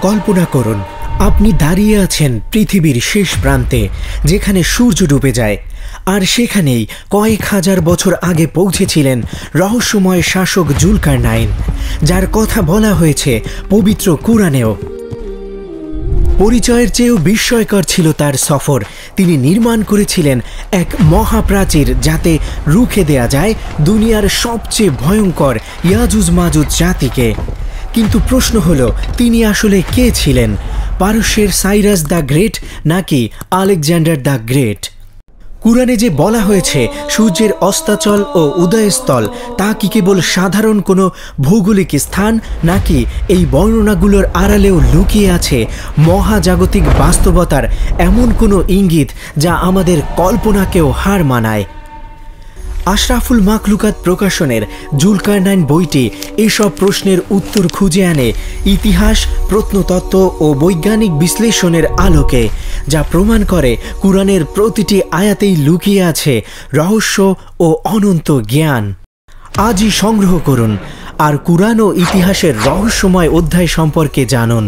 কল্পনা করুন আপনি দাঁড়িয়ে আছেন পৃথিবীর শেষ প্রান্তে, যেখানে সূর্য ডুবে যায়, আর সেখানেই কয়েক হাজার বছর আগে পৌঁছেছিলেন রহস্যময় শাসক জুলকারনাইন, যার কথা বলা হয়েছে পবিত্র কুরআনেও। পরিচয়ের চেয়েও বিস্ময়কর ছিল তার সফর। তিনি নির্মাণ করেছিলেন এক মহাপ্রাচীর, যাতে রুখে দেয়া যায় দুনিয়ার সবচেয়ে ভয়ঙ্কর ইয়াজুজ মাজুজ জাতিকে। কিন্তু প্রশ্ন হলো, তিনি আসলে কে ছিলেন? পারস্যের সাইরাস দ্য গ্রেট নাকি আলেকজান্ডার দ্য গ্রেট? কুরআনে যে বলা হয়েছে সূর্যের অস্তাচল ও উদয়স্থল, তা কি কেবল সাধারণ কোনো ভৌগোলিক স্থান, নাকি এই বর্ণনাগুলোর আড়ালেও লুকিয়ে আছে মহাজাগতিক বাস্তবতার এমন কোনো ইঙ্গিত যা আমাদের কল্পনাকেও হার মানায়? আশরাফুল মাখলুকাত প্রকাশনের জুলকারনাইন বইটি এসব প্রশ্নের উত্তর খুঁজে আনে ইতিহাস, প্রত্নতত্ত্ব ও বৈজ্ঞানিক বিশ্লেষণের আলোকে, যা প্রমাণ করে কুরআনের প্রতিটি আয়াতেই লুকিয়ে আছে রহস্য ও অনন্ত জ্ঞান। আজই সংগ্রহ করুন আর কুরআন ও ইতিহাসের রহস্যময় অধ্যায় সম্পর্কে জানুন।